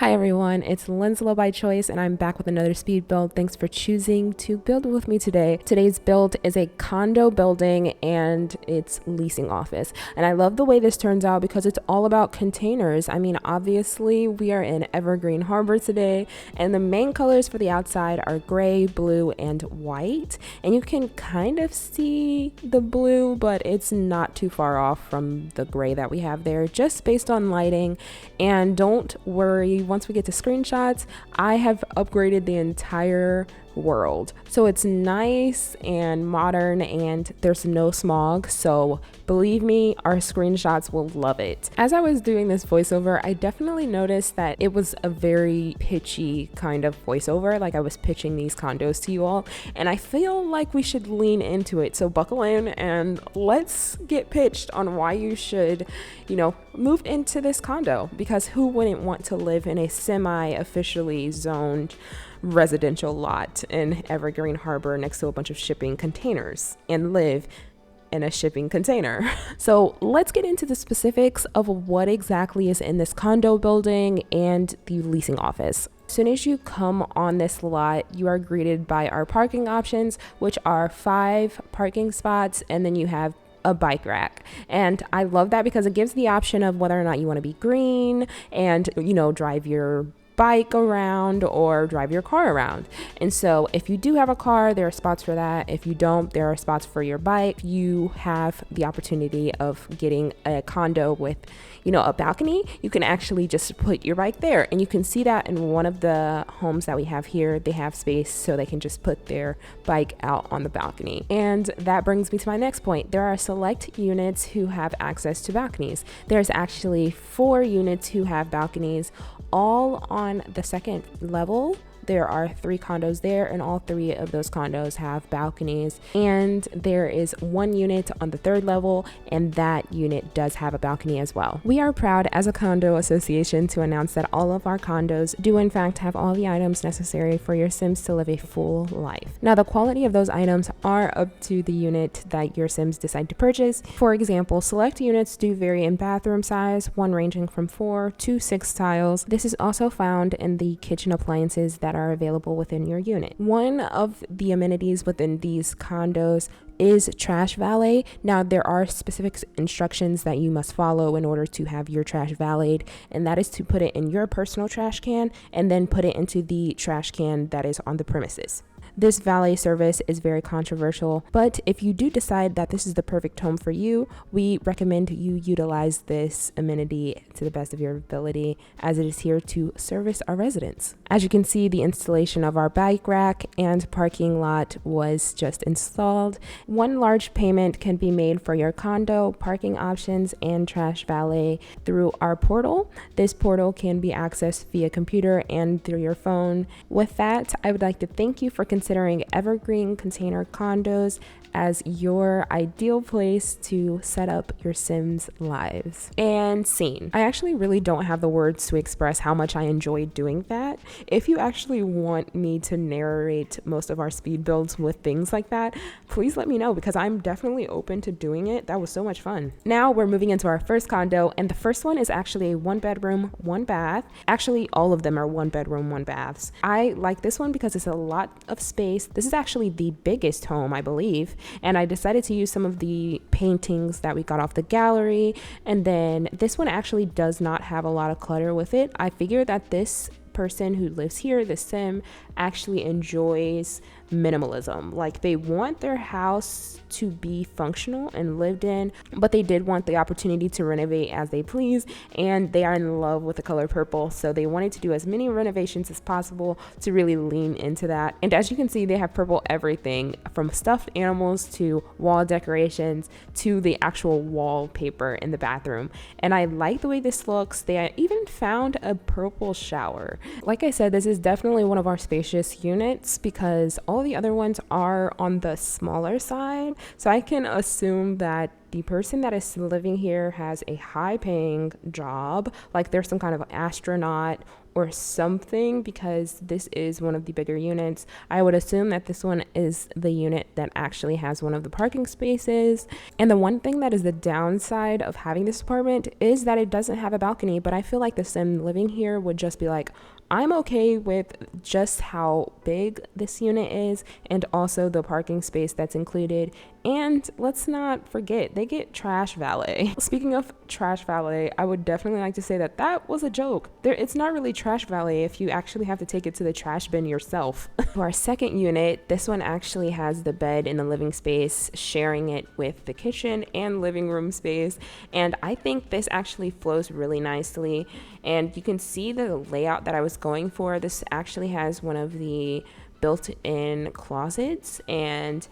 Hi everyone, it's LynzloByChoice and I'm back with another speed build. Thanks for choosing to build with me today. Today's build is a condo building and it's leasing office. And I love the way this turns out because it's all about containers. I mean, obviously we are in Evergreen Harbor today and the main colors for the outside are gray, blue, and white. And you can kind of see the blue, but it's not too far off from the gray that we have there, just based on lighting. And don't worry, once we get to screenshots, I have upgraded the entire world. So it's nice and modern and there's no smog. So believe me, our screenshots will love it. As I was doing this voiceover, I definitely noticed that it was a very pitchy kind of voiceover. Like I was pitching these condos to you all, and I feel like we should lean into it. So buckle in and let's get pitched on why you should, move into this condo, because who wouldn't want to live in a semi-officially zoned residential lot in Evergreen Harbor next to a bunch of shipping containers and live in a shipping container. So let's get into the specifics of what exactly is in this condo building and the leasing office. As soon as you come on this lot, you are greeted by our parking options, which are 5 parking spots, and then you have a bike rack. And I love that because it gives the option of whether or not you want to be green and, drive your bike around or drive your car around. And so if you do have a car, there are spots for that. If you don't, there are spots for your bike. You have the opportunity of getting a condo with, a balcony. You can actually just put your bike there, and you can see that in one of the homes that we have here. They have space so they can just put their bike out on the balcony. And that brings me to my next point. There are select units who have access to balconies. There's actually 4 units who have balconies, all on the second level. There are 3 condos there, and all 3 of those condos have balconies. And there is 1 unit on the 3rd level, and that unit does have a balcony as well. We are proud as a condo association to announce that all of our condos do in fact have all the items necessary for your Sims to live a full life. Now, the quality of those items are up to the unit that your Sims decide to purchase. For example, select units do vary in bathroom size, one ranging from 4 to 6 tiles. This is also found in the kitchen appliances that are available within your unit. One of the amenities within these condos is trash valet. Now, there are specific instructions that you must follow in order to have your trash valeted, and that is to put it in your personal trash can and then put it into the trash can that is on the premises. This valet service is very controversial, but if you do decide that this is the perfect home for you, we recommend you utilize this amenity to the best of your ability, as it is here to service our residents. As you can see, the installation of our bike rack and parking lot was just installed. One large payment can be made for your condo, parking options, and trash valet through our portal. This portal can be accessed via computer and through your phone. With that, I would like to thank you for considering Evergreen Container Condos as your ideal place to set up your Sims lives. And scene. I actually really don't have the words to express how much I enjoyed doing that. If you actually want me to narrate most of our speed builds with things like that, please let me know, because I'm definitely open to doing it. That was so much fun. Now we're moving into our first condo, and the first one is actually a 1 bedroom, 1 bath. Actually, all of them are 1 bedroom, 1 baths. I like this one because it's a lot of space. This is actually the biggest home, I believe. And I decided to use some of the paintings that we got off the gallery. And then this one actually does not have a lot of clutter with it. I figured that this person who lives here, the Sim, actually enjoys minimalism. Like, they want their house to be functional and lived in, but they did want the opportunity to renovate as they please, and they are in love with the color purple, so they wanted to do as many renovations as possible to really lean into that. And as you can see, they have purple everything from stuffed animals to wall decorations to the actual wallpaper in the bathroom. And I like the way this looks. They even found a purple shower. Like I said, this is definitely one of our spacious units because all the other ones are on the smaller side. So I can assume that the person that is living here has a high paying job, like they're some kind of astronaut or something, because this is one of the bigger units. I would assume that this one is the unit that actually has one of the parking spaces. And the one thing that is the downside of having this apartment is that it doesn't have a balcony, but I feel like the sim living here would just be like, I'm okay with just how big this unit is and also the parking space that's included. And let's not forget, they get trash valet. Speaking of trash valet, I would definitely like to say that that was a joke. It's not really trash valet if you actually have to take it to the trash bin yourself. For our second unit, this one actually has the bed in the living space, sharing it with the kitchen and living room space. And I think this actually flows really nicely. And you can see the layout that I was going for. This actually has one of the built-in closets and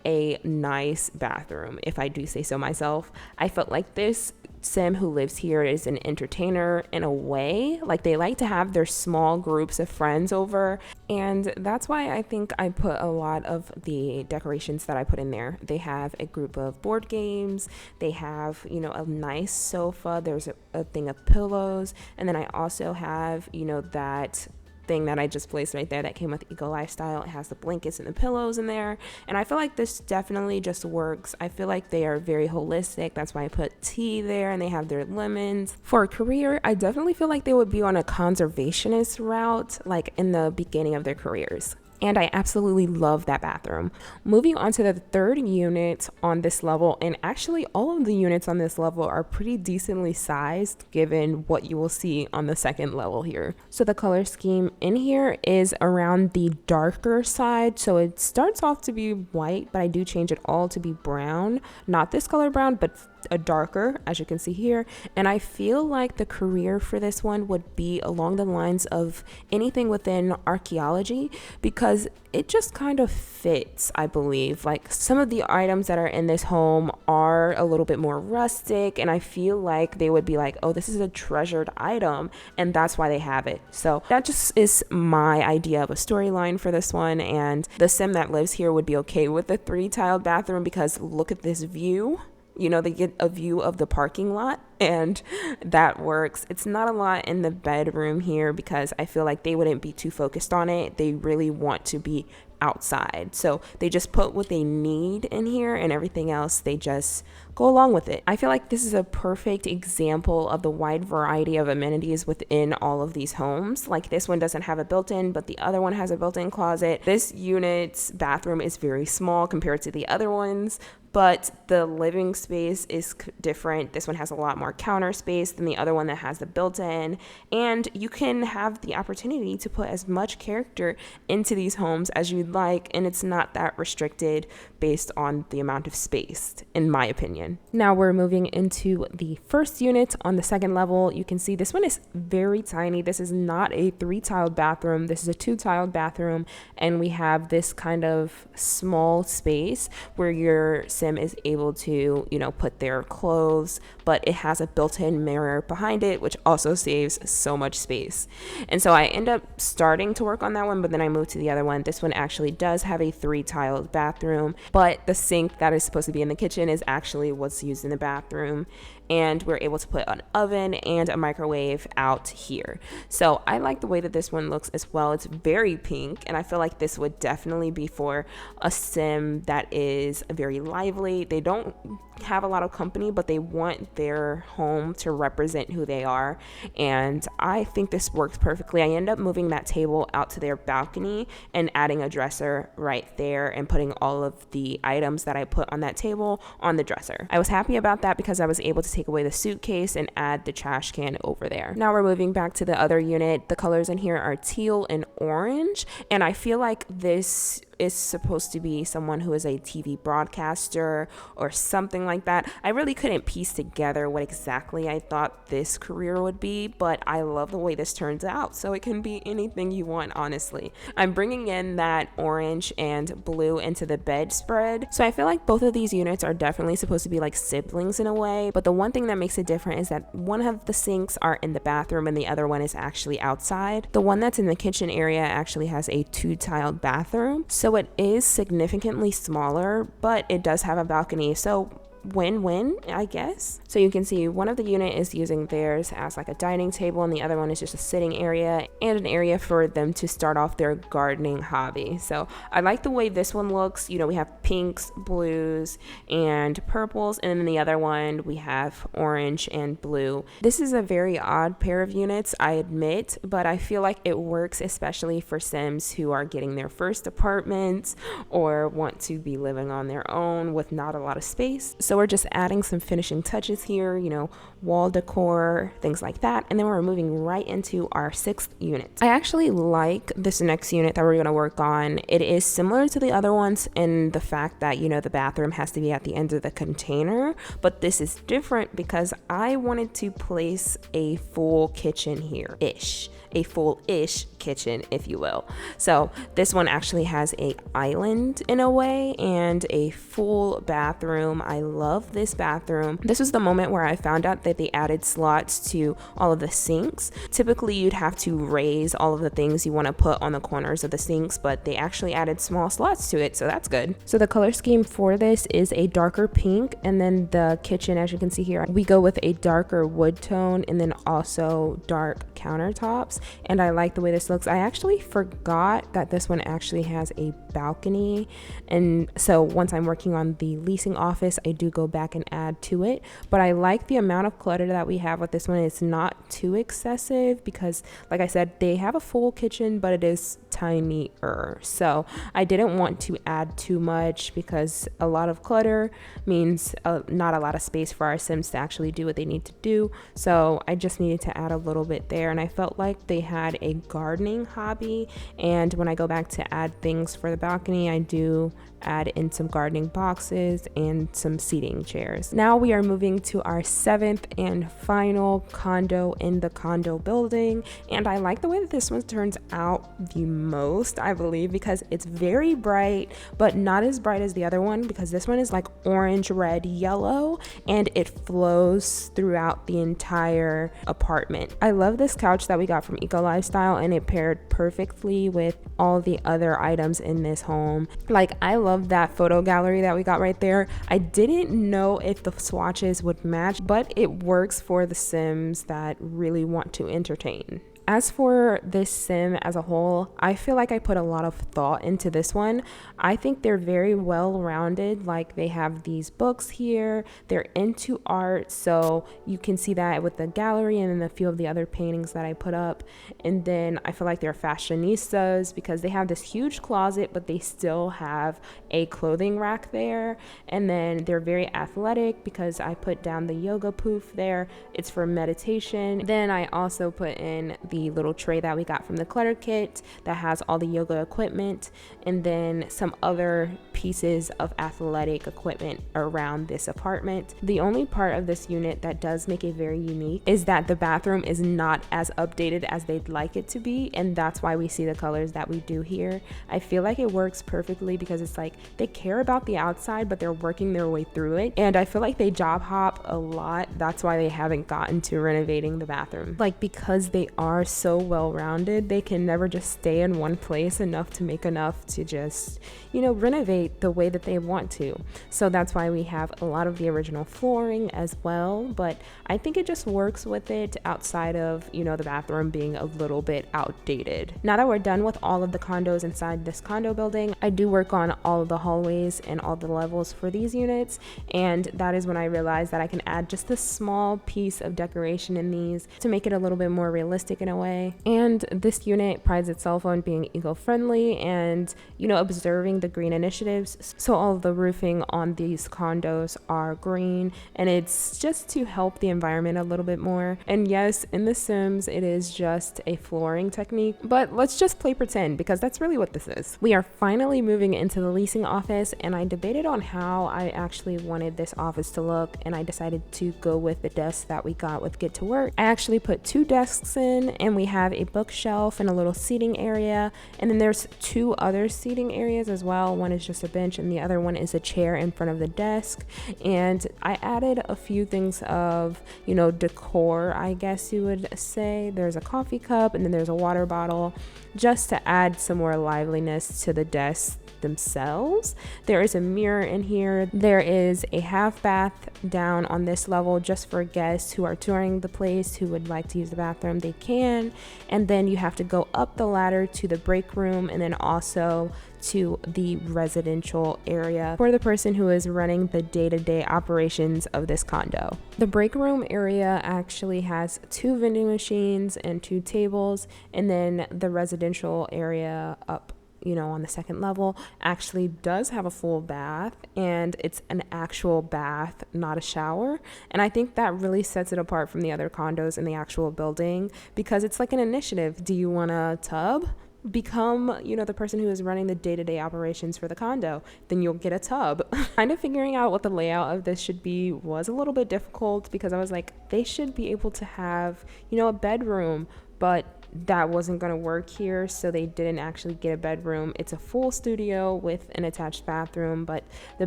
a nice bathroom, if I do say so myself. I felt like this sim who lives here is an entertainer in a way. Like, they like to have their small groups of friends over, and that's why I think I put a lot of the decorations that I put in there. They have a group of board games, they have, you know, a nice sofa, there's a thing of pillows, and then I also have, you know, that thing that I just placed right there that came with Eco Lifestyle. It has the blankets and the pillows in there, and I feel like this definitely just works. I feel like they are very holistic. That's why I put tea there, and they have their lemons. For a career, I definitely feel like they would be on a conservationist route, like in the beginning of their careers. And I absolutely love that bathroom. Moving on to the third unit on this level, and actually all of the units on this level are pretty decently sized given what you will see on the second level here. So the color scheme in here is around the darker side. So it starts off to be white, but I do change it all to be brown. Not this color brown, but a darker, as you can see here. And I feel like the career for this one would be along the lines of anything within archaeology, because it just kind of fits, I believe. Like, some of the items that are in this home are a little bit more rustic, and I feel like they would be like, oh, this is a treasured item, and that's why they have it. So that just is my idea of a storyline for this one, and the sim that lives here would be okay with the 3-tiled bathroom, because look at this view. You know, they get a view of the parking lot, and that works. It's not a lot in the bedroom here because I feel like they wouldn't be too focused on it. They really want to be outside. So they just put what they need in here, and everything else, they just go along with it. I feel like this is a perfect example of the wide variety of amenities within all of these homes. Like, this one doesn't have a built-in, but the other one has a built-in closet. This unit's bathroom is very small compared to the other ones, but the living space is different. This one has a lot more counter space than the other one that has the built-in, and you can have the opportunity to put as much character into these homes as you'd like, and it's not that restricted based on the amount of space, in my opinion. Now we're moving into the first unit on the second level. You can see this one is very tiny. This is not a 3-tiled bathroom. This is a 2-tiled bathroom, and we have this kind of small space where your sim is able to, you know, put their clothes, but it has a built-in mirror behind it, which also saves so much space. And so I end up starting to work on that one, but then I moved to the other one. This one actually does have a 3-tiled bathroom, but the sink that is supposed to be in the kitchen is actually what's used in the bathroom, and we're able to put an oven and a microwave out here. So I like the way that this one looks as well. It's very pink, and I feel like this would definitely be for a sim that is very lively. They don't have a lot of company, but they want their home to represent who they are, and I think this works perfectly. I end up moving that table out to their balcony and adding a dresser right there and putting all of the items that I put on that table on the dresser. I was happy about that because I was able to take away the suitcase and add the trash can over there. Now we're moving back to the other unit. The colors in here are teal and orange, and I feel like this is supposed to be someone who is a TV broadcaster or something like that. I really couldn't piece together what exactly I thought this career would be, but I love the way this turns out. So it can be anything you want, honestly. I'm bringing in that orange and blue into the bedspread. So I feel like both of these units are definitely supposed to be like siblings in a way, but the one thing that makes it different is that one of the sinks are in the bathroom and the other one is actually outside. The one that's in the kitchen area actually has a 2-tiled bathroom. So it is significantly smaller, but it does have a balcony. So win-win, I guess. So you can see one of the unit is using theirs as like a dining table, and the other one is just a sitting area and an area for them to start off their gardening hobby. So I like the way this one looks. You know, we have pinks, blues, and purples, and then the other one we have orange and blue. This is a very odd pair of units, I admit, but I feel like it works especially for Sims who are getting their first apartments or want to be living on their own with not a lot of space. So we're just adding some finishing touches here, you know, wall decor, things like that, and then we're moving right into our 6th unit. I actually like this next unit that we're going to work on. It is similar to the other ones in the fact that, you know, the bathroom has to be at the end of the container, but this is different because I wanted to place a full kitchen here ish, a full-ish kitchen, if you will. So this one actually has a island in a way and a full bathroom. I love this bathroom. This was the moment where I found out that they added slots to all of the sinks. Typically you'd have to raise all of the things you want to put on the corners of the sinks, but they actually added small slots to it, so that's good. So the color scheme for this is a darker pink, and then the kitchen, as you can see here, we go with a darker wood tone and then also dark countertops, and I like the way this looks. I actually forgot that this one actually has a balcony, and so once I'm working on the leasing office I do go back and add to it, but I like the amount of clutter that we have with this one. It's not too excessive because, like I said, they have a full kitchen, but it is tinier, so I didn't want to add too much because a lot of clutter means not a lot of space for our Sims to actually do what they need to do. So I just needed to add a little bit there, and I felt like they had a gardening hobby, and when I go back to add things for the balcony I do add in some gardening boxes and some seating chairs. Now we are moving to our 7th and final condo in the condo building, and I like the way that this one turns out the most, I believe, because it's very bright, but not as bright as the other one, because this one is like orange, red, yellow, and it flows throughout the entire apartment. I love this couch that we got from Eco Lifestyle, and it paired perfectly with all the other items in this home. Like, I love that photo gallery that we got right there. I didn't know if the swatches would match, but it works for the Sims that really want to entertain. As for this sim as a whole, I feel like I put a lot of thought into this one. I think they're very well rounded. Like, they have these books here, they're into art, so you can see that with the gallery and then a few of the other paintings that I put up. And then I feel like they're fashionistas because they have this huge closet, but they still have a clothing rack there. And then they're very athletic because I put down the yoga poof there. It's for meditation. Then I also put in the little tray that we got from the clutter kit that has all the yoga equipment, and then some other pieces of athletic equipment around this apartment. The only part of this unit that does make it very unique is that the bathroom is not as updated as they'd like it to be, and that's why we see the colors that we do here. I feel like it works perfectly because it's like they care about the outside, but they're working their way through it, and I feel like they job hop a lot. That's why they haven't gotten to renovating the bathroom. Like, because they are so well rounded, they can never just stay in one place enough to make enough to just, you know, renovate the way that they want to. So that's why we have a lot of the original flooring as well, but I think it just works with it outside of, you know, the bathroom being a little bit outdated. Now that we're done with all of the condos inside this condo building, I do work on all of the hallways and all the levels for these units, and that is when I realized that I can add just a small piece of decoration in these to make it a little bit more realistic in a way. And this unit prides itself on being eco-friendly and, you know, observing the green initiatives. So all of the roofing on these condos are green, and it's just to help the environment a little bit more. And yes, in The Sims it is just a flooring technique, but let's just play pretend because that's really what this is. We are finally moving into the leasing office, and I debated on how I actually wanted this office to look, and I decided decided to go with the desk that we got with Get to Work. I actually put 2 desks in, and we have a bookshelf and a little seating area, and then there's 2 other seating areas as well. One is just a bench and the other one is a chair in front of the desk. And I added a few things of, decor, I guess you would say. There's a coffee cup and then there's a water bottle, just to add some more liveliness to the desks themselves. There is a mirror in here. There is a half bath down on this level just for guests who are touring the place who would like to use the bathroom. They can. And then you have to go up the ladder to the break room and then also to the residential area for the person who is running the day-to-day operations of this condo. The break room area actually has 2 vending machines and 2 tables, and then the residential area up on the second level actually does have a full bath, and it's an actual bath, not a shower. And I think that really sets it apart from the other condos in the actual building, because it's like an initiative. Do you want a tub? Become, the person who is running the day-to-day operations for the condo, then you'll get a tub. Kind of figuring out what the layout of this should be was a little bit difficult, because I was like, they should be able to have, a bedroom, but that wasn't going to work here, so they didn't actually get a bedroom. It's a full studio with an attached bathroom, but the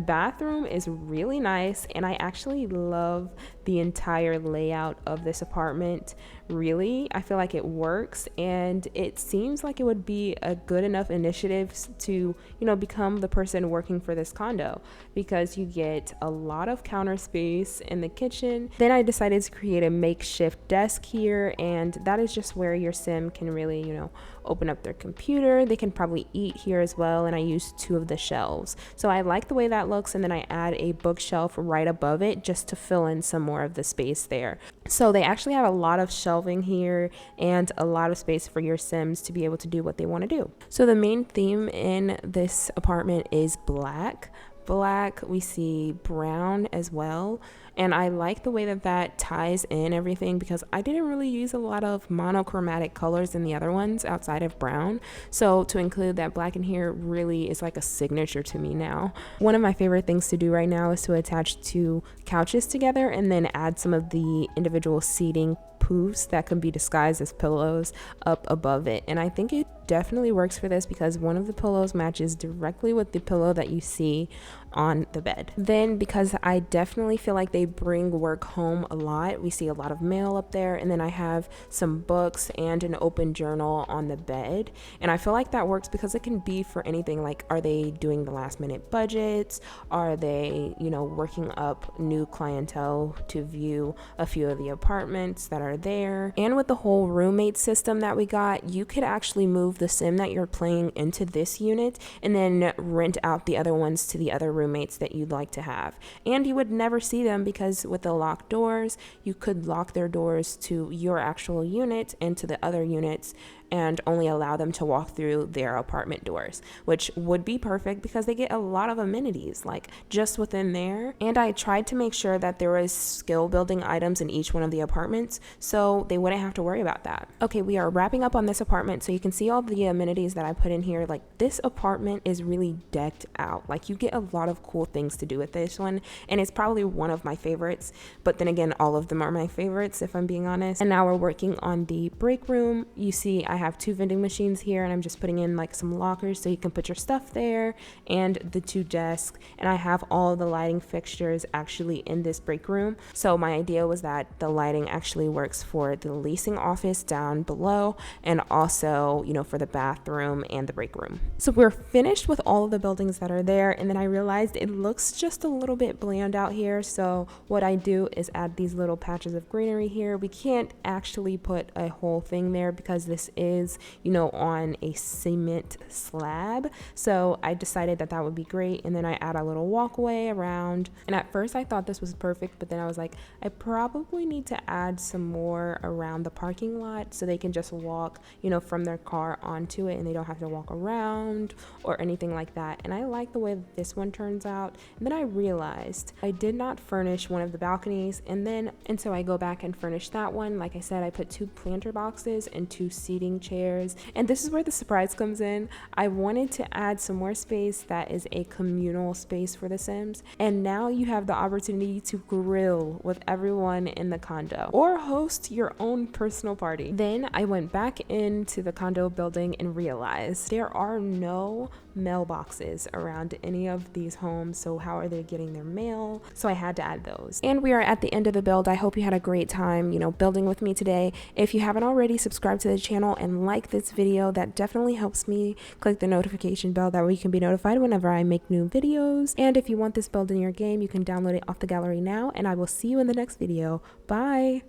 bathroom is really nice, and I actually love the entire layout of this apartment. Really, I feel like it works, and it seems like it would be a good enough initiative to, become the person working for this condo, because you get a lot of counter space in the kitchen. Then I decided to create a makeshift desk here, and that is just where your sim can really, open up their computer. They can probably eat here as well, and I used 2 of the shelves. So I like the way that looks, and then I add a bookshelf right above it just to fill in some more of the space there. So they actually have a lot of shelving here and a lot of space for your sims to be able to do what they want to do. So the main theme in this apartment is black. We see brown as well, and I like the way that ties in everything, because I didn't really use a lot of monochromatic colors in the other ones outside of brown, so to include that black in here really is like a signature to me now. One of my favorite things to do right now is to attach 2 couches together and then add some of the individual seating poofs that can be disguised as pillows up above it, and I think it definitely works for this, because one of the pillows matches directly with the pillow that you see on the bed. Then, because I definitely feel like they bring work home a lot, we see a lot of mail up there, and then I have some books and an open journal on the bed, and I feel like that works because it can be for anything. Like, are they doing the last minute budgets? Are they working up new clientele to view a few of the apartments that are there? And with the whole roommate system that we got, you could actually move the sim that you're playing into this unit and then rent out the other ones to the other roommates that you'd like to have. And you would never see them, because with the locked doors, you could lock their doors to your actual unit and to the other units, and only allow them to walk through their apartment doors, which would be perfect because they get a lot of amenities like just within there. And I tried to make sure that there was skill building items in each one of the apartments, so they wouldn't have to worry about that. Okay, we are wrapping up on this apartment, so you can see all the amenities that I put in here. Like, this apartment is really decked out. Like, you get a lot of cool things to do with this one, and it's probably one of my favorites, but then again, all of them are my favorites if I'm being honest. And now we're working on the break room. You see I have 2 vending machines here, and I'm just putting in like some lockers so you can put your stuff there, and the 2 desks, and I have all the lighting fixtures actually in this break room. So my idea was that the lighting actually works for the leasing office down below, and also for the bathroom and the break room. So we're finished with all of the buildings that are there, and then I realized it looks just a little bit bland out here, so what I do is add these little patches of greenery here. We can't actually put a whole thing there because this is on a cement slab, so I decided that would be great. And then I add a little walkway around, and at first I thought this was perfect, but then I was like, I probably need to add some more around the parking lot so they can just walk from their car onto it, and they don't have to walk around or anything like that. And I like the way that this one turns out. And then I realized I did not furnish one of the balconies, and so I go back and furnish that one. Like I said, I put 2 planter boxes and 2 seating chairs. And this is where the surprise comes in. I wanted to add some more space that is a communal space for the Sims. And now you have the opportunity to grill with everyone in the condo or host your own personal party. Then I went back into the condo building and realized there are no mailboxes around any of these homes. So how are they getting their mail? So I had to add those. And we are at the end of the build. I hope you had a great time, building with me today. If you haven't already, subscribe to the channel and like this video. That definitely helps me. Click the notification bell, that way you can be notified whenever I make new videos. And if you want this build in your game, you can download it off the gallery now, and I will see you in the next video. Bye.